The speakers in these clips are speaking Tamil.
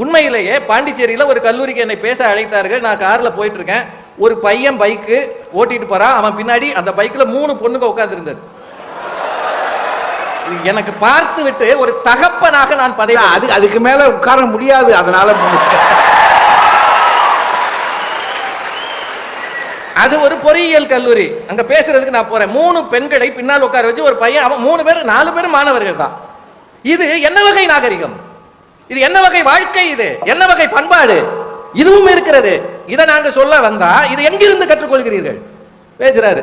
உண்மையிலேயே பாண்டிச்சேரியில் ஒரு கல்லூரிக்கு என்னை பேச அழைத்தார்கள். நான் காரில் போயிட்டு இருக்கேன். ஒரு பையன் பைக்கு ஓட்டிட்டு போறான். அவன் பின்னாடி அந்த பைக்ல 3 பொண்ணுங்க உட்கார்ந்து இருந்தது. எனக்கு பார்த்து விட்டு ஒரு தகப்பனாக நான் அதுக்கு மேல உட்கார முடியாது. அதனால அது ஒரு பொறியியல் கல்லூரி. அங்க பேசுறதுக்கு நான் போறேன். 3 பெண்களை பின்னால் உட்கார வச்சு ஒரு பையன், அவன் 3 பேர் 4 பேர் மாணவர்கள் தான். இது என்ன வகை நாகரிகம்? இது என்ன வகை வாழ்க்கை? இது என்ன வகை பண்பாடு? இதுவும் இருக்கிறது. இதை நாங்க சொல்ல வந்தா இது எங்கிருந்து கற்றுக்கொள்கிறீர்கள்? பேசுறாரு,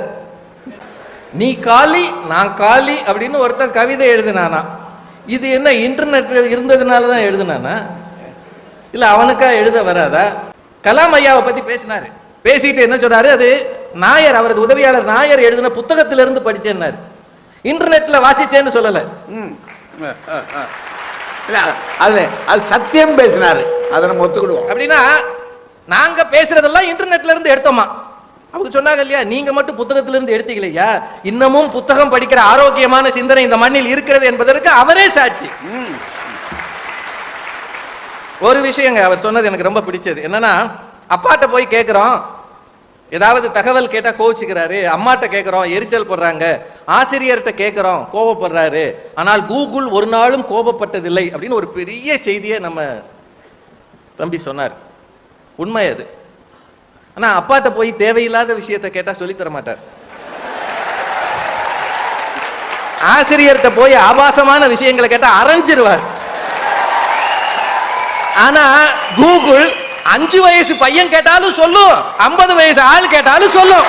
நீ காலி நான் காலி அப்படின்னு ஒருத்தன் கவிதை எழுதினானா? இது என்ன இன்டர்நெட் இருந்ததுனால தான் எழுதினானா, இல்ல அவனுக்கா எழுத வராதா? கலாம் ஐயாவை பத்தி பேசினாரு. பேசிட்டு என்ன சொன்னாரு? அது நாயர், அவரது உதவியாளர் நாயர் எழுதின புத்தகத்திலிருந்து படிச்சேன்னாரு. இன்டர்நெட்ல வாசிச்சேன்னு சொல்லல. அது சத்தியம் பேசினாரு. அதை நம்ம ஒத்துக்கிடுவோம். அப்படின்னா நாங்க பேசுறதெல்லாம் இன்டர்நெட்ல இருந்து எடுத்தோமா? அவங்க சொன்னாங்க இல்லையா, நீங்க மட்டும் புத்தகத்திலிருந்து எடுத்தீங்களையா, இன்னமும் புத்தகம் படிக்கிற ஆரோக்கியமான சிந்தனை இந்த மண்ணில் இருக்கிறது என்பதற்கு அவரே சாட்சி. ஒரு விஷயங்க அவர் சொன்னது எனக்கு ரொம்ப பிடிச்சது. என்னன்னா, அப்பாட்ட போய் கேட்கிறோம், ஏதாவது தகவல் கேட்டா கோவிச்சுக்கிறாரு. அம்மாட்ட கேட்கிறோம், எரிச்சல் போடுறாங்க. ஆசிரியர்கிட்ட கேட்கிறோம், கோபப்படுறாரு. ஆனால் கூகுள் ஒரு நாளும் கோபப்பட்டதில்லை அப்படின்னு ஒரு பெரிய செய்தியை நம்ம தம்பி சொன்னார். உண்மை அது. ஆனா அப்பாட்ட போய் தேவையில்லாத விஷயத்தை கேட்டா சொல்லித்தர மாட்டார். ஆசிரியர்கிட்ட போய் ஆபாசமான விஷயங்களை கேட்டா அரைஞ்சிருவார். ஆனா கூகுள் 5 வயசு பையன் கேட்டாலும் சொல்லும், 50 வயசு ஆள் கேட்டாலும் சொல்லும்.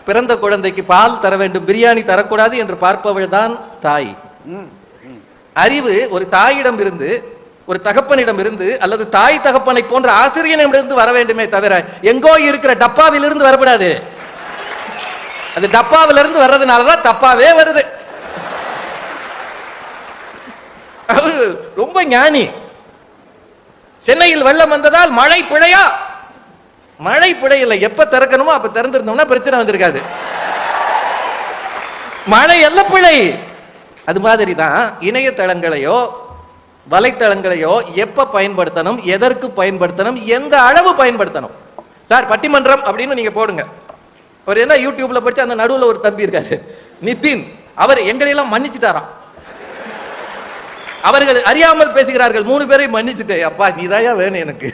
பிறந்த குழந்தைக்கு பால் தர வேண்டும், பிரியாணி தரக்கூடாது என்று பார்ப்பவள் தான் தாய். அறிவு ஒரு தாயிடம் இருந்து, ஒரு தகப்பனிடம் இருந்து, அல்லது தாய் தகப்பனை போன்ற ஆசிரியனிடமிருந்து வர வேண்டுமே தவிர எங்கோ இருக்கிற டப்பாவிலிருந்து வரக்கூடாது. அது டப்பாவிலிருந்து வர்றதுனாலதான் தப்பாவே வருது. அவரு ரொம்ப ஞானி. சென்னையில் வெள்ளம் வந்ததால் மழை பிழையா? மழை பிழையில்லை. எப்ப திறக்கணுமோ அப்ப திறந்திருந்தோம்னா பிரச்சனை வந்திருக்காது. மழை அல்ல பிழை. அது மாதிரி தான் இணையதளங்களையோ வலைத்தளங்களையோ எப்ப பயன்படுத்தணும், எதற்கு பயன்படுத்தணும், எந்த அளவு பயன்படுத்தணும். சார் பட்டிமன்றம் அப்படின்னு நீங்க போடுங்க. அவர் என்ன யூடியூப்ல படிச்சு அந்த நடுவில் ஒரு தம்பி இருக்காரு நிதின், அவர் எங்களையெல்லாம் மன்னிச்சுட்டாராம். அவர்கள் அறியாமல் பேசுகிறார்கள். 3 பேரை மன்னிச்சுட்டேன். அப்பா நீதாயா வேணும் எனக்கு.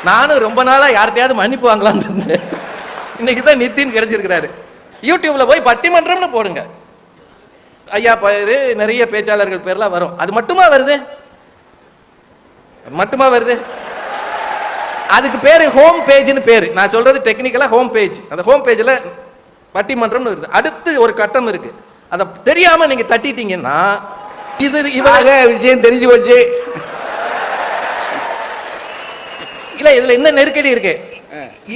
நானும் ரொம்ப நாளா யார்கிட்டயாவது மன்னிப்பு வாங்கலாம்னு இருந்தேன். இன்னைக்கு தான் நிதின் கிடைச்சிருக்கிறாரு. யூடியூப்ல போய் பட்டிமன்றம்னு போடுங்க. ஐயா பேரு, நிறைய பேச்சாளர்கள் பேர்லாம் வரும். அது மட்டுமா வருது? மட்டுமா வருது? அதுக்கு பேரு ஹோம் பேஜ்னு பேரு. நான் சொல்றது டெக்னிக்கலா ஹோம் பேஜ். அந்த ஹோம் பேஜ்ல பட்டிமன்றம்னு வருது. அடுத்து ஒரு கட்டம் இருக்கு. அதை தெரியாம நீங்க தட்டிட்டீங்கன்னா இது இவ்வளவு விஷயம் தெரிஞ்சு போச்சு. இல்ல இதுல என்ன நெருக்கடி இருக்கு?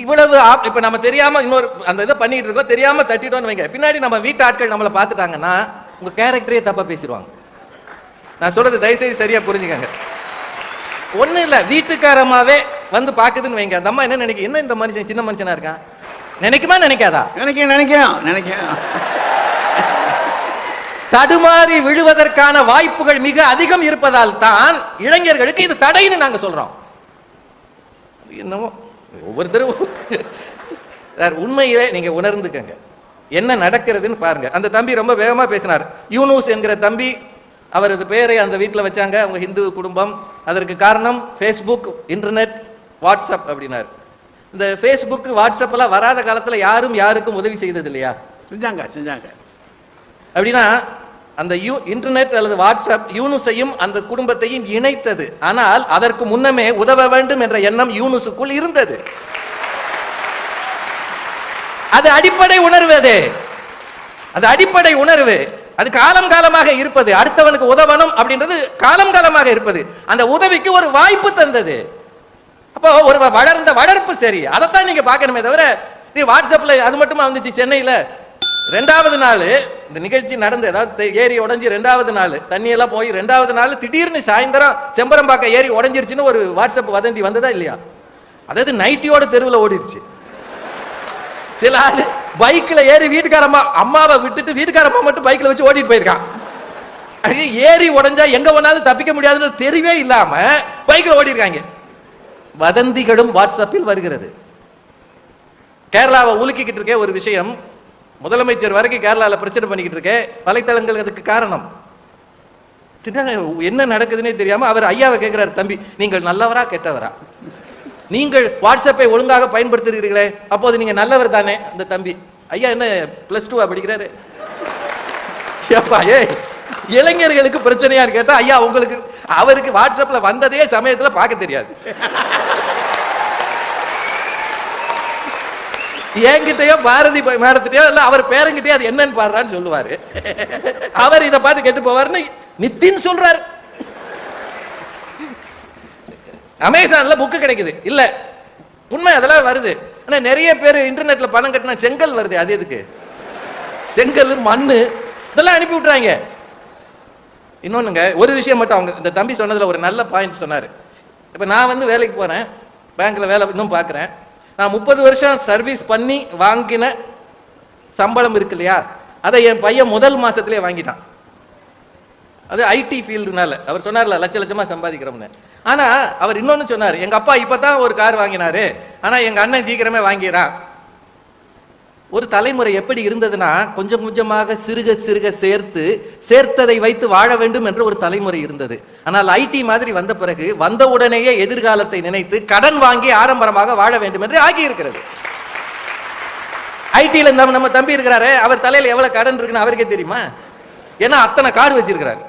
இவ்வளவு இப்ப நம்ம தெரியாம இன்னொரு அந்த இதை பண்ணிட்டு இருக்கோம், தெரியாம தட்டிட்டோம்னு வைங்க, பின்னாடி நம்ம வீட்டு ஆட்கள் நம்மளை பார்த்துட்டாங்கன்னா உங்க கேரக்டரே தப்பா பேசிடுவாங்க. நான் சொல்றது தயவுசெய்து சரியா புரிஞ்சுக்கங்க. ஒண்ணு இல்ல, வீட்டுக்காரமாவே வந்து பாக்குதுன்னு வைங்க, அந்த அம்மா என்ன நினைக்க, என்ன இந்த மனுஷன் சின்ன மனுஷனா இருக்கான் நினைக்குமா நினைக்காதா? நினைக்கும். தடுமாறி விழுவதற்கான வாய்ப்புகள் மிக அதிகம் இருப்பதால் தான் இளைஞர்களுக்கு இது தடைன்னு நாங்க சொல்றோம். என்னவோ ஒவ்வொருத்தரும் சார் உண்மையிலே நீங்க உணர்ந்துக்கங்க என்ன நடக்கிறதுன்னு பாருங்க. அந்த தம்பி ரொம்ப வேகமா பேசினார். யூனூஸ் என்கிற தம்பி, அவரது பெயரை அந்த வீட்டில் வச்சாங்க, அவங்க ஹிந்து குடும்பம். அதற்கு காரணம் ஃபேஸ்புக், இன்டர்நெட், வாட்ஸ்அப் அப்படின்னாரு. இந்த ஃபேஸ்புக் வாட்ஸ்அப் எல்லாம் வராத காலத்துல யாரும் யாருக்கும் உதவி செய்தது இல்லையா? செஞ்சாங்க. அப்படின்னா அந்த இன்டர்நெட் அல்லது வாட்ஸ்அப் யூனுஸையும் அந்த குடும்பத்தையும் இணைத்தது. ஆனால் அதற்கு முன்னமே உதவ வேண்டும் என்ற எண்ணம் யூனுஸுக்குள் இருந்தது. அது அடிப்படை உணர்வு. அது அடிப்படை உணர்வு. அது காலம் காலமாக இருப்பது. அடுத்தவனுக்கு உதவணும் அப்படின்றது காலம் காலமாக இருப்பது. அந்த உதவிக்கு ஒரு வாய்ப்பு தந்தது. அப்போ ஒரு வளர்ந்த வளர்ப்பு சரி, அதைத்தான் நீங்க பார்க்கணுமே தவிர வாட்ஸ்அப்ல அது மட்டுமா வந்துச்சு. சென்னையில 2வது நாள் இந்த நிகழ்ச்சி நடந்து, அதாவது ஏரி உடைஞ்சி 2வது நாள் தண்ணியெல்லாம் போய் 2வது நாள் திடீர்னு சாயந்தரம் செம்பரம்பாக்கம் ஏரி உடைஞ்சிருச்சுன்னு ஒரு வாட்ஸ்அப் வதந்தி வந்ததா இல்லையா? அதாவது நைட்டியோட தெருவில் ஓடிடுச்சு. சில ஆளு பைக்ல ஏறி வீட்டுக்காரம்மா அம்மாவை விட்டுட்டு வீட்டுக்காரம்மா மட்டும் பைக்ல வச்சு ஓட்டிட்டு போயிருக்கான். அது ஏறி உடைஞ்சா எங்க வேணாலும் தப்பிக்க முடியாதுன்னு தெரியவே இல்லாம பைக்ல ஓடி இருக்காங்க. வதந்திகளும் வாட்ஸ்அப்பில் வருகிறது. கேரளாவை உலுக்கிக்கிட்டு இருக்க ஒரு விஷயம், முதலமைச்சர் வரைக்கும் கேரளாவில் பிரச்சனை பண்ணிக்கிட்டு இருக்க வலைத்தளங்கள் அதுக்கு காரணம். என்ன நடக்குதுன்னே தெரியாம அவர் ஐயாவை கேட்கிறார், தம்பி நீங்கள் நல்லவரா கெட்டவரா? நீங்கள் வாட்ஸ்அப்பை ஒழுங்காக பயன்படுத்துகிறீர்களே, அப்போது நீங்க நல்லவர் தானே? அந்த தம்பி, ஐயா என்ன +2 படிக்கிறாரு? இளைஞர்களுக்கு பிரச்சனையான்னு கேட்டா, ஐயா உங்களுக்கு அவருக்கு வாட்ஸ்அப்ல வந்ததே சமயத்துல பார்க்க தெரியாது. என்கிட்டயோ பாரதி மேடத்திட்டயோ இல்ல அவர் பேரங்கிட்டயோ அது என்னன்னு பாடுறான்னு சொல்லுவாரு. அவர் இதை பார்த்து கெட்டு போவாருன்னு நித்தின் சொல்றாரு. அமேசான்ல புக்கு கிடைக்குது இல்ல, உண்மை அதெல்லாம் வருது. ஆனா நிறைய பேர் இன்டர்நெட்ல பணம் கட்டினா செங்கல் வருது, அது எதுக்கு? செங்கல் மண்ணு இதெல்லாம் அனுப்பி விட்டுறாங்க. இன்னொன்னுங்க, ஒரு விஷயம் மட்டும் அவங்க இந்த தம்பி சொன்னதுல ஒரு நல்ல பாயிண்ட் சொன்னாரு. இப்ப நான் வேலைக்கு போறேன், பேங்க்ல வேலை இன்னும் பாக்குறேன். நான் 30 வருஷம் சர்வீஸ் பண்ணி வாங்கின சம்பளம் இருக்கு இல்லையா, அதை என் பையன் முதல் மாசத்திலே வாங்கிட்டான். அது ஐடி ஃபீல்டுனால. அவர் சொன்னார்ல லட்ச லட்சமா சம்பாதிக்கிறோம்னு. ஆனா அவர் இன்னொன்னு சொன்னார், எங்க அப்பா இப்பதான் ஒரு கார் வாங்கினாரு, ஆனா எங்க அண்ணன் சீக்கிரமே வாங்கிறான். ஒரு தலைமுறை எப்படி இருந்ததுன்னா, கொஞ்சம் கொஞ்சமாக சிறுக சிறுக சேர்த்ததை வைத்து வாழ வேண்டும் என்ற ஒரு தலைமுறை இருந்தது. ஆனால் ஐடி மாதிரி வந்த பிறகு வந்த உடனேயே எதிர்காலத்தை நினைத்து கடன் வாங்கி ஆடம்பரமாக வாழ வேண்டும் என்று ஆகி இருக்கிறது. ஐடியில் நம்ம தம்பி இருக்கிறாரு, அவர் தலையில எவ்வளவு கடன் இருக்குன்னு அவருக்கே தெரியுமா? ஏன்னா அத்தனை கார் வச்சிருக்கிறார்.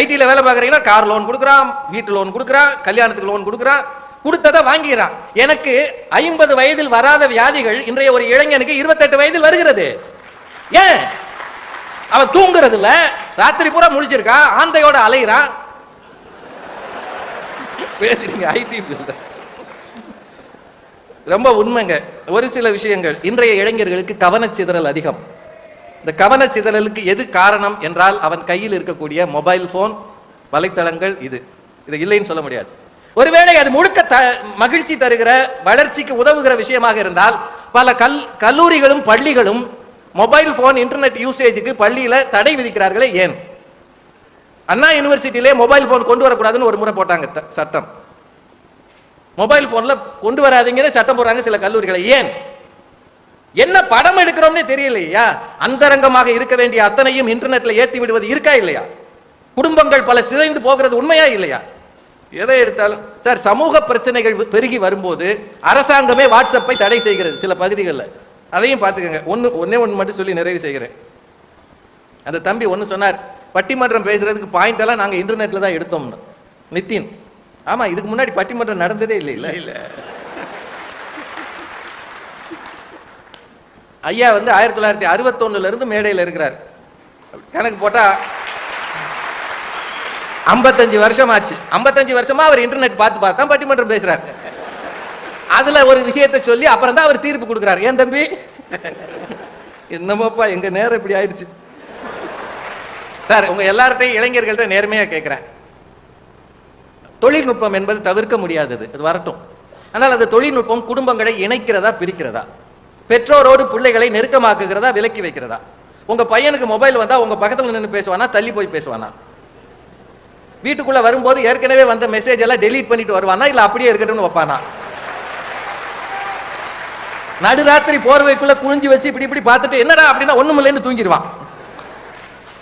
ஐடியில் வேலை பார்க்குறீங்கன்னா கார் லோன் கொடுக்குறான், வீட்டு லோன் கொடுக்குறான், கல்யாணத்துக்கு லோன் கொடுக்குறான், கொடுத்ததை வாங்கிறான். எனக்கு 50 வயதில் வராத வியாதிகள் இன்றைய ஒரு இளைஞனுக்கு 28 வயதில் வருகிறது. ஏன்? அவன் தூங்குறது இல்ல, ராத்திரி பூரா முழிச்சிருக்கான், ஆந்தையோட அலைகிறான். பேசுறீங்க ஐடி ரொம்ப உண்மைங்க. ஒரு சில விஷயங்கள் இன்றைய இளைஞர்களுக்கு கவனச்சிதறல் அதிகம். இந்த கவனச்சிதறலுக்கு எது காரணம் என்றால் அவன் கையில் இருக்கக்கூடிய மொபைல் போன், வலைத்தளங்கள். இது இல்லைன்னு சொல்ல முடியாது. ஒருவேளை அது முழுக்க மகிழ்ச்சி தருகிற வளர்ச்சிக்கு உதவுகிற விஷயமாக இருந்தால் பல கல்லூரிகளும் பள்ளிகளும் மொபைல் போன் இன்டர்நெட் யூசேஜுக்கு பள்ளியில தடை விதிக்கிறார்களே ஏன்? அண்ணா யூனிவர்சிட்டியிலே மொபைல் போன் கொண்டு வரக்கூடாதுன்னு ஒரு முறை போட்டாங்க சட்டம். மொபைல் போன்ல கொண்டு வராதீங்கன்னு சட்டம் போடுறாங்க சில கல்லூரிகளை. ஏன்? என்ன படம் எடுக்கிறோம்னே தெரியலையா? அந்தரங்கமாக இருக்க வேண்டிய அத்தனையும் இன்டர்நெட்ல ஏற்றி விடுவது இருக்கா இல்லையா? குடும்பங்கள் பல சிதைந்து போகிறது உண்மையா இல்லையா? எதை எடுத்தாலும் சார், சமூக பிரச்சனைகள் பெருகி வரும்போது அரசாங்கமே வாட்ஸ்அப்பை தடை செய்கிறது சில பகுதிகளில். அதையும் பார்த்துக்கங்க. ஒன்னே ஒன்று மட்டும் சொல்லி நிறைவு செய்கிறேன். அந்த தம்பி ஒன்று சொன்னார், பட்டிமன்றம் பேசுறதுக்கு பாயிண்ட் எல்லாம் நாங்கள் இன்டர்நெட்ல தான் எடுத்தோம்னு. நித்தின், ஆமா, இதுக்கு முன்னாடி பட்டிமன்றம் நடந்ததே இல்லை. இல்ல ஐயா 1961 இருந்து மேடையில் இருக்கிறார். கணக்கு போட்டா 55 வருஷம் ஆச்சு. 55 வருஷமா அவர் இன்டர்நெட் பார்த்து தான் பட்டிமன்றம் பேசுறாரு. அதுல ஒரு விஷயத்தை சொல்லி அப்புறம் தான் அவர் தீர்ப்பு கொடுக்கிறார். ஏன் தம்பி, என்னமாப்பா எங்க நேரம் இப்படி ஆயிடுச்சு சார். உங்க எல்லார்ட்டையும் இளைஞர்கள்ட்ட நேர்மையா கேட்கிறேன், தொழில்நுட்பம் என்பது தவிர்க்க முடியாதது, அது வரட்டும். ஆனால் அந்த தொழில்நுட்பம் குடும்பங்களை இணைக்கிறதா பிரிக்கிறதா? பெற்றோரோடு பிள்ளைகளை நெருக்கமாக்குகிறதா விலக்கி வைக்கிறதா? உங்க பையனுக்கு மொபைல் வந்தா உங்க பக்கத்துல நின்று பேசுவானா, தள்ளி போய் பேசுவானா? வீட்டுக்குள்ள வரும்போது ஏற்கனவே வந்த மெசேஜ் எல்லாம் டெலீட் பண்ணிட்டு வருவானா, இல்ல அப்படியே இருக்கட்டும்னு வைப்பானா? நடுராத்திரி போர்வைக்குள்ள குனிஞ்சு வச்சு இப்படி இப்படி பார்த்துட்டு என்னடா அப்படின்னா ஒண்ணுமில்லைன்னு தூங்கிடுவான்.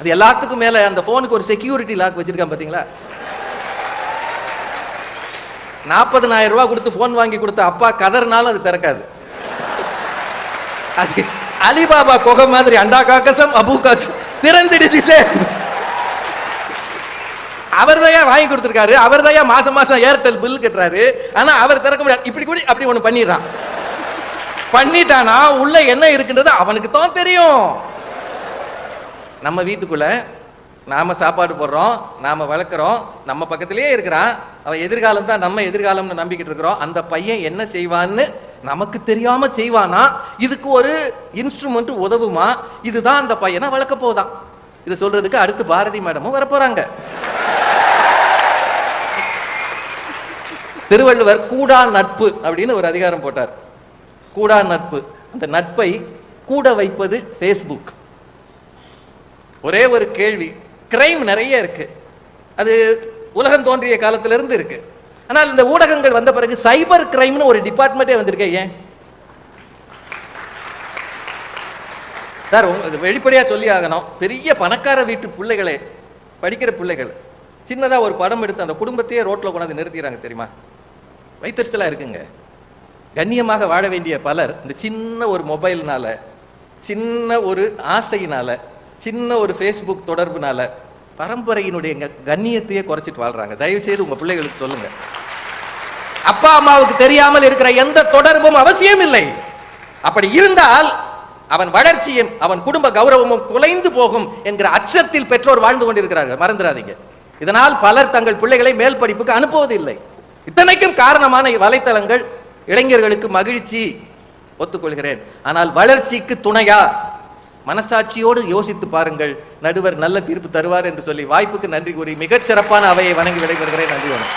அது எல்லாத்துக்கும் மேல அந்த போனுக்கு ஒரு செக்யூரிட்டி லாக் வச்சிருக்கான் பாத்தீங்களா? 40,000 ரூபாய் கொடுத்து போன் வாங்கி கொடுத்த அப்பா கதறினாலும் அது திறக்காது. அது அலிபாபா கொகை மாதிரி அண்டா காக்கசம் அபு காசம் திறந்துடுச்சு. அவர் தான் வாங்கி கொடுத்திருக்காரு, அவர் தான் மாசம் மாசம் ஏர்டெல் பில் கட்டுறாரு. ஆனா அவர் திறக்க முடியாது. இப்படி கூட அப்படி ஒண்ணு பண்ணிடுறான். பண்ணிட்டானா உள்ள என்ன இருக்குன்றது அவனுக்கு தான் தெரியும். நம்ம வீட்டுக்குள்ள நாம சாப்பாடு போடுறோம், நாம வளர்க்குறோம், நம்ம பக்கத்திலேயே இருக்கிறான். அவன் எதிர்காலம் தான் நம்ம எதிர்காலம்னு நம்பிக்கிட்டு இருக்கிறோம். அந்த பையன் என்ன செய்வான்னு நமக்கு தெரியாம செய்வானா? இதுக்கு ஒரு இன்ஸ்ட்ருமெண்ட் உதவுமா? இதுதான் அந்த பையனை வளர்க்க போதான். இது சொல்றதுக்கு அடுத்து பாரதி மேடமும் வரப்போறாங்க. திருவள்ளுவர் கூடா நட்பு அப்படின்னு ஒரு அதிகாரம் போட்டார். கூடா நட்பு, அந்த நட்பை கூட வைப்பது ஃபேஸ்புக். ஒரே ஒரு கேள்வி, கிரைம் நிறைய இருக்கு, அது உலகம் தோன்றிய காலத்திலிருந்து இருக்கு. ஆனால் இந்த ஊடகங்கள் வந்த பிறகு சைபர் கிரைம்னு ஒரு டிபார்ட்மெண்ட்டே வந்திருக்கே. ஏன் சார்? உங்களுக்கு வெளிப்படையா சொல்லி ஆகணும். பெரிய பணக்கார வீட்டு பிள்ளைகளே, படிக்கிற பிள்ளைகள், சின்னதா ஒரு படம் எடுத்து அந்த குடும்பத்தையே ரோட்ல கொண்டாந்து நிறுத்திடுறாங்க தெரியுமா? வைத்தறிச்சலா இருக்குங்க. கண்ணியமாக வாழ வேண்டிய பலர் இந்த சின்ன ஒரு மொபைல்னால, சின்ன ஒரு ஆசையினால, சின்ன ஒரு ஃபேஸ்புக் தொடர்புனால பரம்பரையினுடைய கண்ணியத்தையே குறைச்சிட்டு வாழ்றாங்க. தயவு செய்து உங்க பிள்ளைகளுக்கு சொல்லுங்க, அப்பா அம்மாவுக்கு தெரியாமல் இருக்கிற எந்த தொடர்பும் அவசியம் இல்லை. அப்படி இருந்தால் அவன் வளர்ச்சியும் அவன் குடும்ப கௌரவமும் குலைந்து போகும் என்கிற அச்சத்தில் பெற்றோர் வாழ்ந்து கொண்டிருக்கிறார்கள். மறந்துடாதீங்க. இதனால் பலர் தங்கள் பிள்ளைகளை மேல் படிப்புக்கு அனுப்புவதில்லை. இத்தனைக்கும் காரணமான வலைத்தளங்கள் இளைஞர்களுக்கு மகிழ்ச்சி, ஒத்துக்கொள்கிறேன். ஆனால் வளர்ச்சிக்கு துணையா? மனசாட்சியோடு யோசித்து பாருங்கள். நடுவர் நல்ல தீர்ப்பு தருவார் என்று சொல்லி வாய்ப்புக்கு நன்றி கூறி மிகச் சிறப்பான அவையை வணங்கி விடைபெறுகிறேன். நன்றி. வணக்கம்.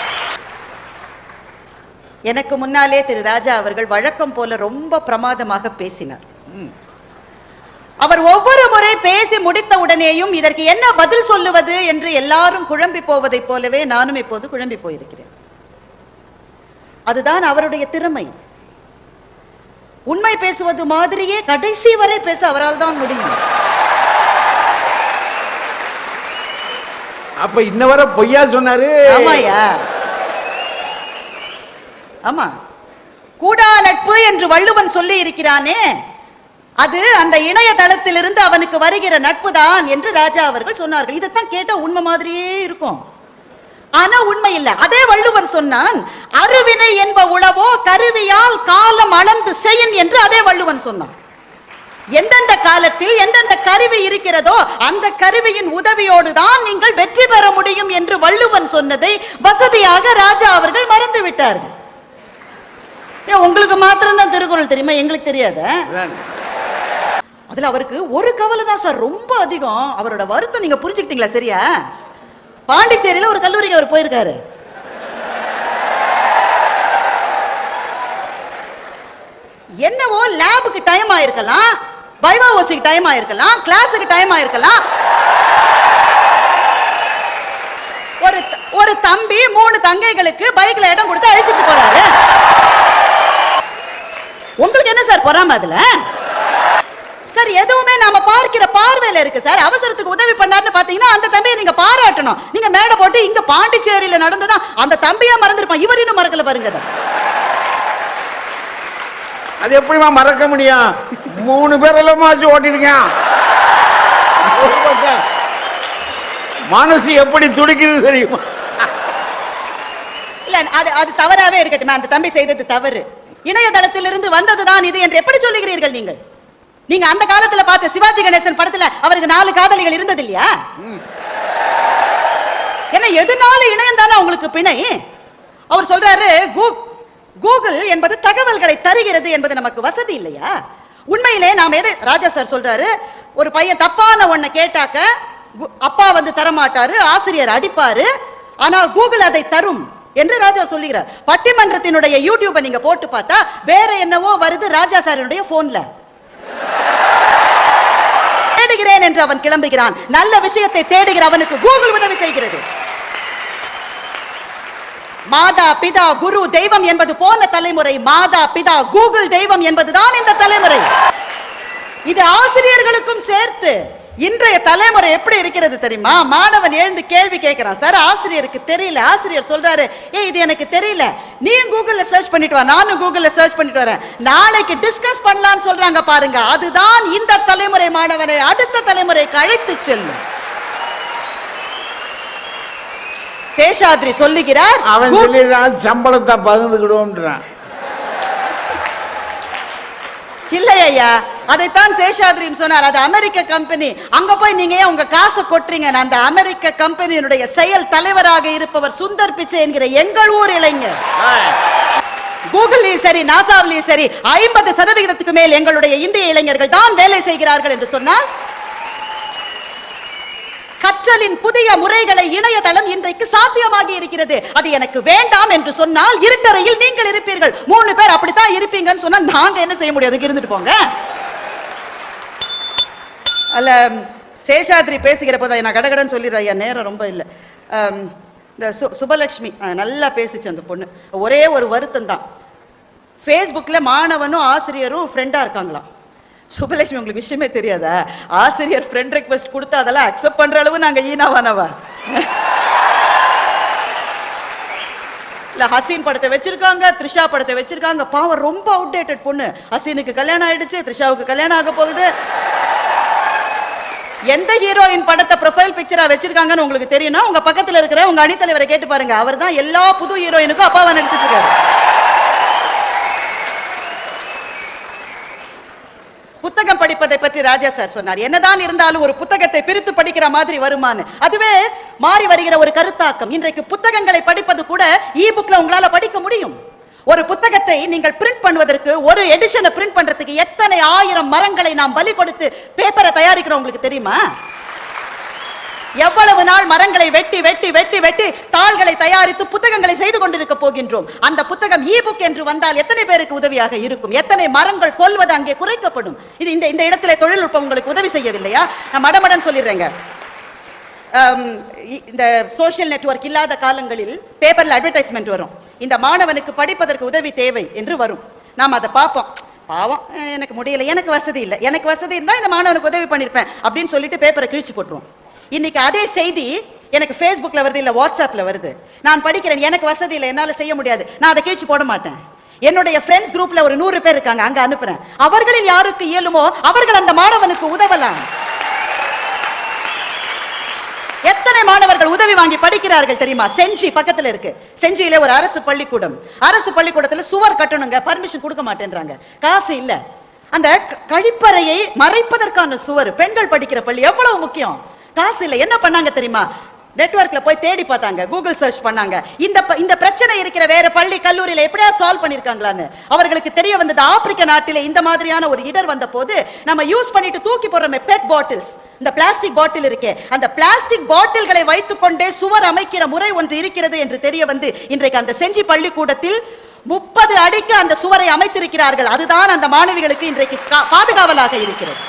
எனக்கு முன்னாலே திரு ராஜா அவர்கள் வழக்கம் போல ரொம்ப பிரமாதமாக பேசினார். அவர் ஒவ்வொரு முறை பேசி முடித்த உடனேயும் இதற்கு என்ன பதில் சொல்லுவது என்று எல்லாரும் குழம்பி போவதை போலவே நானும் இப்போது குழம்பி போயிருக்கிறேன். அதுதான் அவருடைய திறமை. உண்மை பேசுவது மாதிரியே கடைசி வரை பேச அவரால் தான் முடியும். அப்ப இன்ன வரை பொய்யா சொன்னாரு. ஆமாயா, ஆமா. கூடா நட்பு என்று வள்ளுவன் சொல்லி இருக்கிறானே, அது அந்த இணையதளத்திலிருந்து அவனுக்கு வருகிற நட்பு தான் என்று ராஜா அவர்கள் சொன்னார்கள். இதைத்தான் கேட்டா உண்மை மாதிரியே இருக்கும், ஆனா உண்மை இல்லை. அதே வள்ளுவன் சொன்னான், அருவினை என்ப உளவோ கருவியால் காலம் அளந்து செய்யின் என்று அதே வள்ளுவன் சொன்னான். எந்தெந்த காலத்தில் எந்தெந்த கருவி இருக்கிறதோ அந்த கருவியின் உதவியோடு தான் நீங்கள் வெற்றி பெற முடியும் என்று வள்ளுவன் சொன்னதை வசதியாக ராஜா அவர்கள் மறந்து விட்டார்கள். உங்களுக்கு மாத்திரம்தான் திருக்குறள் தெரியுமா? எங்களுக்கு தெரியாத? அதுல அவருக்கு ஒரு கவலை தான் சார் ரொம்ப அதிகம். அவரோட வருத்தம் நீங்க புரிஞ்சுக்கிட்டீங்களா? சரியா? பாண்டிச்சேரியில ஒரு கல்லூரிக்கு அவர் போயிருக்காரு. என்னவோ லேபுக்கு டைம் ஆயிருக்கலாம், வைவா ஓசிக்கு டைம் ஆயிருக்கலாம், கிளாஸுக்கு டைம் ஆயிருக்கலாம். ஒரு தம்பி 3 தங்கைகளுக்கு பைக்ல இடம் கொடுத்து அழிச்சிட்டு போறாரு. உங்களுக்கு என்ன சார் பொறாம அதுல? சார் எதுவுமே நாம பார்க்கிற பார்வையில இருக்கு சார். அவசரத்துக்கு உதவி பண்ணாருன்னு பாத்தீங்கன்னா அந்த தம்பியை நீங்க பாராட்டணும். நீங்க மேடை போட்டு இங்க பாண்டிச்சேரியில நடந்ததா அந்த தம்பியா மறந்துருப்பான், இவர் இன்னும் மறக்கல பாருங்க. அது எப்படிமா மறக்க முடியும்? 3 பேர் எல்லாம் ஓட்டிருக்கேன். மனசு எப்படி துடிக்குது தெரியுமா? இல்ல அது தவறாவே இருக்கட்டும். அந்த தம்பி செய்தது தவறு. இணையதளத்திலிருந்து வந்ததுதான் இது என்று எப்படி சொல்லுகிறீர்கள் நீங்கள்? நீங்க அந்த காலத்துல பார்த்த சிவாஜி கணேசன் படத்துல அவருக்கு 4 காதலிகள் இருந்தது இல்லையா? என்ன எதுனால இணையம் தானே உங்களுக்கு பிணை? அவர் சொல்றாரு, கூகுள் என்பது தகவல்களை தருகிறது என்பது நமக்கு வசதி இல்லையா? உண்மையிலே நாம எது ராஜா சார் சொல்றாரு, ஒரு பையன் தப்பான ஒன்ன கேட்டாக்க அப்பா வந்து தரமாட்டாரு, ஆசிரியர் அடிப்பாரு, ஆனால் கூகுள் அதை தரும் என்று ராஜா சொல்லுகிறார். பட்டிமன்றத்தினுடைய யூடியூபை நீங்க போட்டு பார்த்தா வேற என்னவோ வருது ராஜா சாரினுடைய போன்ல. தேடுகிறேன் என்று அவன் கிளம்புகிறான். நல்ல விஷயத்தை தேடுகிற அவனுக்கு கூகுள் உதவி செய்கிறது. மாதா பிதா குரு தெய்வம் என்பது போன தலைமுறை, மாதா பிதா கூகுள் தெய்வம் என்பதுதான் இந்த தலைமுறை. இது ஆசிரியர்களுக்கும் சேர்த்து. இன்றைய தலைமுறை எப்படி இருக்கிறது தெரியுமா? மாணவன் எழுந்து கேள்வி கேட்கிறான், சார் ஆசிரியருக்கு தெரியல. ஆசிரியர் சொல்றாரு, இது எனக்கு தெரியல, நீ கூகுள்ல சர்ச் பண்ணிட்டு வா, நானும் கூகுள்ல சர்ச் பண்ணிட்டு வரேன், நாளைக்கு டிஸ்கஸ் பண்ணலாம்னு சொல்றாங்க பாருங்க. அதுதான் இந்த தலைமுறை மாணவனை அடுத்த தலைமுறைக்கு அழைத்து செல்லும். சேஷாத்ரி சொல்லுகிறார், அவன் சொல்லிடுறான் சம்பளத்தை பகிர்ந்துக்கிடுவோம்ன்றான். இல்லையா, அதைத்தான் சேஷாத்ரியும் சொன்னார். அது அமெரிக்க கம்பெனி, அங்க போய் நீங்க ஏன் உங்க காசை கொட்டுறீங்க? அந்த அமெரிக்க கம்பெனியினுடைய செயல் தலைவராக இருப்பவர் சுந்தர் பிச்சை என்கிற எங்கள் ஊர் இளைஞர். கூகுள்லயும் சரி நாசாவிலையும் சரி 50% மேல் எங்களுடைய இந்திய இளைஞர்கள் தான் வேலை செய்கிறார்கள் என்று சொன்னால், கற்றலின் புதிய முறைகளை இணையதளம் இன்றைக்கு சாத்தியமாகி இருக்கிறது. அது எனக்கு வேண்டாம் என்று சொன்னால் இருட்டறையில் நீங்கள் இருப்பீர்கள். 3 பேர் அப்படித்தான் இருப்பீங்கன்னு சொன்னா நாங்க என்ன செய்ய முடியாது? இருந்துட்டு போங்க. அல்ல சேஷாத்ரி பேசுகிற போது நான் கடகடன்னு சொல்லிடுறேன், ஐயா நேரம் ரொம்ப இல்லை. இந்த சுபலட்சுமி நல்லா பேசிச்சு அந்த பொண்ணு. ஒரே ஒரு வருத்தம் தான், ஃபேஸ்புக்கில் மாணவனும் ஆசிரியரும் ஃப்ரெண்டாக இருக்காங்களாம். சுபலட்சுமி உங்களுக்கு விஷயமே தெரியாதா? ஆசிரியர் ஃப்ரெண்ட் ரெக்வெஸ்ட் கொடுத்தா அதெல்லாம் அக்செப்ட் பண்ற அளவு நாங்கள் ஈனாவானவா? இல்ல ஹசீன் படத்தை வச்சிருக்காங்க, த்ரிஷா படத்தை வச்சிருக்காங்க. பாவம் ரொம்ப அவுடேட்டட் பொண்ணு. ஹசீனுக்கு கல்யாணம் ஆயிடுச்சு, த்ரிஷாவுக்கு கல்யாணம் ஆக போகுது. எந்த ஹீரோயின் படத்தை ப்ரொஃபைல் பிக்சரா வச்சிருக்காங்கன்னு உங்களுக்கு தெரியும்னா உங்க பக்கத்துல இருக்கிற உங்க அணித்தலைவரை கேட்டு பாருங்க. அவர் தான் எல்லா புது ஹீரோயினுக்கும் அப்பாவை நடிச்சிட்டு இருக்காரு. புத்தகம் படிப்பதை பற்றி ராஜா சார் சொன்னார். என்னதான் இருந்தாலும் ஒரு புத்தகத்தை பிரித்து படிக்கிற மாதிரி வருமானு, அதுவே மாறி வருகிற ஒரு கருத்தாக்கம். இன்றைக்கு புத்தகங்களை படிப்பது கூட இ புக்ல உங்களால படிக்க முடியும். ஒரு புத்தகத்தை நீங்கள் பிரிண்ட் பண்ணுவதற்கு, ஒரு எடிஷனை பிரிண்ட் பண்றதுக்கு எத்தனை ஆயிரம் மரங்களை நாம் பலி கொடுத்து பேப்பரை தயாரிக்கிறோம் உங்களுக்கு தெரியுமா? எவ்வளவு நாள் மரங்களை வெட்டி வெட்டி வெட்டி வெட்டி தாள்களை தயாரித்து புத்தகங்களை செய்து கொண்டிருக்க போகின்றோம். அந்த புத்தகம் இ புக் என்று வந்தால் எத்தனை பேருக்கு உதவியாக இருக்கும்? எத்தனை மரங்கள் கொல்வது அங்கே குறைக்கப்படும். இது இந்த இடத்துல தொழில்நுட்பம் உங்களுக்கு உதவி செய்யவில்லையா? நான் மடமடன் சொல்லிடுறேங்க. இந்த சோசியல் நெட்வொர்க் இல்லாத காலங்களில் பேப்பர்ல அட்வர்டைஸ்மெண்ட் வரும், இந்த மாணவனுக்கு படிப்பதற்கு உதவி தேவை என்று வரும். நாம் அதை பார்ப்போம், பாவம் எனக்கு முடியல, எனக்கு வசதி இல்லை, எனக்கு வசதி இருந்தா இந்த மாணவனுக்கு உதவி பண்ணிருப்பேன் அப்படின்னு சொல்லிட்டு பேப்பரை கிழிச்சு போட்டுருவோம். இன்னைக்கு அதே செய்தி எனக்கு ஃபேஸ்புக்ல வருது, இல்ல வாட்ஸ்அப்ல வருது. நான் படிக்கிறேன், எனக்கு வசதி இல்லை, என்னால செய்ய முடியாது, நான் அதை கிழிச்சு போட மாட்டேன். என்னுடைய ஃப்ரெண்ட்ஸ் குரூப்ல ஒரு 100 பேர் இருக்காங்க, அங்க அனுப்புறேன். அவர்களில் யாருக்கு இயலுமோ அவர்கள் அந்த மாணவனுக்கு உதவலாம். எத்தனை மாணவர்கள் உதவி வாங்கி படிக்கிறார்கள் தெரியுமா? செஞ்சி பக்கத்துல இருக்கு, செஞ்சியில ஒரு அரசு பள்ளிக்கூடம். அரசு பள்ளிக்கூடத்துல சுவர் கட்டணுங்க, பர்மிஷன் கொடுக்க மாட்டேன்றாங்க, காசு இல்ல. அந்த கழிப்பறையை மறைப்பதற்கான சுவர், பெண்கள் படிக்கிற பள்ளி எவ்வளவு முக்கியம், காசு இல்ல. என்ன பண்ணாங்க தெரியுமா? நெட்வொர்க்ல போய் தேடி பார்த்தாங்க, கூகுள் சர்ச் பண்ணாங்க, இந்த பிரச்சனை இருக்கிற வேற பள்ளி கல்லூரியில எப்படியா சால்வ் பண்ணிருக்காங்களான்னு. அவர்களுக்கு தெரிய வந்தது, ஆப்பிரிக்க நாட்டிலே இந்த மாதிரியான ஒரு இடர் வந்த போது நம்ம யூஸ் பண்ணிட்டு தூக்கி போடுறோமே பெட் பாட்டில்ஸ், இந்த பிளாஸ்டிக் பாட்டில் இருக்கே, அந்த பிளாஸ்டிக் பாட்டில்களை வைத்துக் கொண்டே சுவர் அமைக்கிற முறை ஒன்று இருக்கிறது என்று தெரிய வந்து இன்றைக்கு அந்த செஞ்சி பள்ளிக்கூடத்தில் 30 அடிக்கு அந்த சுவரை அமைத்திருக்கிறார்கள். அதுதான் அந்த மாணவிகளுக்கு இன்றைக்கு பாதுகாவலாக இருக்கிறது.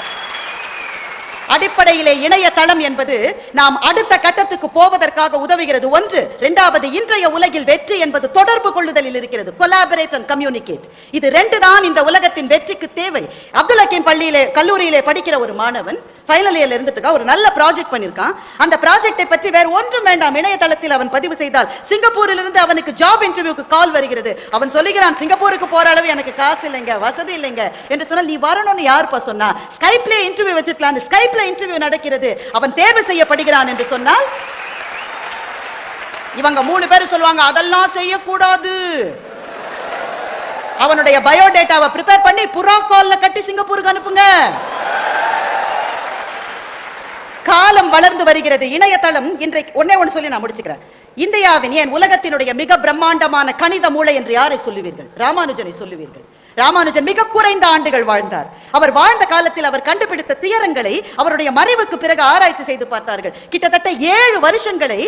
அடிப்படையிலே இணையதளம் என்பது நாம் அடுத்த கட்டத்துக்கு போவதற்காக உதவுகிறது. ஒன்று. இரண்டாவது, இன்றைய உலகில் வெற்றி என்பது தொடர்பு கொள்ளுதலில் இருக்கிறது. Collaborate and communicate. இது ரெண்டு தான் இந்த உலகத்தின் வெற்றிக்கு தேவை. அப்துல் ஹக்கீம் பள்ளியிலே கல்லூரியிலே படிக்கிற ஒரு மாணவன் ஃபைனல் இயர்ல இருந்துட்டு ஒரு நல்ல ப்ராஜெக்ட் பண்ணிருக்கான். அந்த ப்ராஜெக்டை பற்றி வேற ஒன்றும் வேண்டாம், இணையதளத்தில் அவன் பதிவு செய்தால் சிங்கப்பூரில் இருந்து அவனுக்கு ஜாப் இன்டர்வியூக்கு கால் வருகிறது. அவன் சொல்லுகிறான், சிங்கப்பூருக்கு போற அளவு எனக்கு காசு இல்லைங்க, வசதி இல்லைங்க என்று சொன்னால், நீ வரணும்னு யாருப்பா சொன்னா? ஸ்கைப்ல இன்டர்வியூ வச்சிருக்கலாம், ஸ்கைப்ல இன்டர்வியூ நடக்கிறது, அவன் தேர்வு செய்யப்படுகிறான் என்று சொன்னால் இவங்க 3 பேர் சொல்லுவாங்க, அதெல்லாம் செய்யக்கூடாது. அவனுடைய பயோடேட்டாவை பிரிப்பேர் பண்ணி புறா கால்ல கட்டி சிங்கப்பூருக்கு அனுப்புங்க. காலம் வளர்ந்து வருகிறது. இணையதளம் இன்றைக்கு ஒண்ணு சொல்லி நான் முடிச்சுக்கிறேன். இந்தியாவின் ஏன் உலகத்தினுடைய மிக பிரம்மாண்டமான கணித மூளை என்று யாரை சொல்லுவீர்கள்? ராமானுஜனை சொல்லுவீர்கள். ராமானுஜன் மிக குறைந்த ஆண்டுகள் வாழ்ந்தார். அவர் வாழ்ந்த காலத்தில் அவர் கண்டுபிடித்த தியரங்களை அவருடைய மறைவுக்கு பிறகு ஆராய்ச்சி செய்து பார்த்தார்கள். கிட்டத்தட்ட 7 வருஷங்களை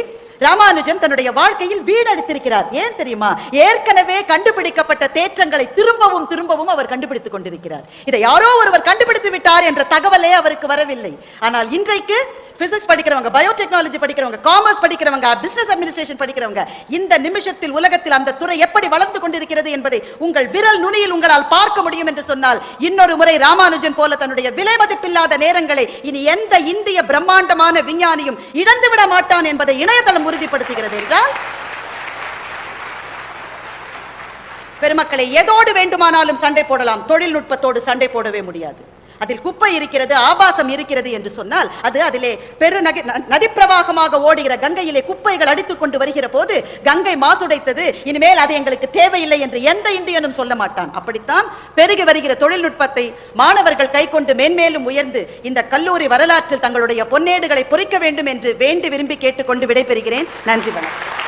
ராமானுஜன் தன்னுடைய வாழ்க்கையில் வீணடித்திருக்கிறார். ஏன் தெரியுமா? ஏற்கனவே கண்டுபிடிக்கப்பட்ட தேற்றங்களை திரும்பவும் திரும்பவும் அவர் கண்டுபிடித்துக் கொண்டிருக்கிறார். இதை யாரோ ஒருவர் கண்டுபிடித்து விட்டார் என்ற தகவலே அவருக்கு வரவில்லை. ஆனால் இன்றைக்கு பிசிக்ஸ் படிக்கிறவங்க, பயோடெக்னாலஜி படிக்கிறவங்க, காமர்ஸ் படிக்கிறவங்க, பிசினஸ் அட்மினிஸ்ட்ரேஷன் படிக்கிறவங்க, இந்த நிமிஷத்தில் உலகத்தில் அந்த துறை எப்படி வளர்ந்து கொண்டிருக்கிறது என்பதை உங்கள் விரல் நுனியில் உங்களால் பார்க்க முடியும் என்று சொன்னால், இன்னொரு முறை ராமானுஜன் போல தன்னுடைய விலை மதிப்பில்லாத நேரங்களை இனி எந்த இந்திய பிரம்மாண்டமான விஞ்ஞானியும் இழந்துவிட மாட்டான் என்பதை இணையதளம் உறுதிப்படுத்துகிறது என்றால், பெருமக்களை, எதோடு வேண்டுமானாலும் சண்டை போடலாம், தொழில்நுட்பத்தோடு சண்டை போடவே முடியாது. அதில் குப்பை இருக்கிறது, ஆபாசம் இருக்கிறது என்று சொன்னால், அது அதிலே பெரு நதிப்பிரவாகமாக ஓடுகிற கங்கையிலே குப்பைகள் அடித்துக் கொண்டு வருகிற போது கங்கை மாசுடைத்தது, இனிமேல் அது எங்களுக்கு தேவையில்லை என்று எந்த இந்தியனும் சொல்ல மாட்டான். அப்படித்தான் பெருகி வருகிற தொழில்நுட்பத்தை மாணவர்கள் கைக்கொண்டு மேன்மேலும் உயர்ந்து இந்த கல்லூரி வரலாற்றில் தங்களுடைய பொன்னேடுகளை பொறிக்க வேண்டும் என்று வேண்டி விரும்பி கேட்டுக்கொண்டு விடைபெறுகிறேன். நன்றி, வணக்கம்.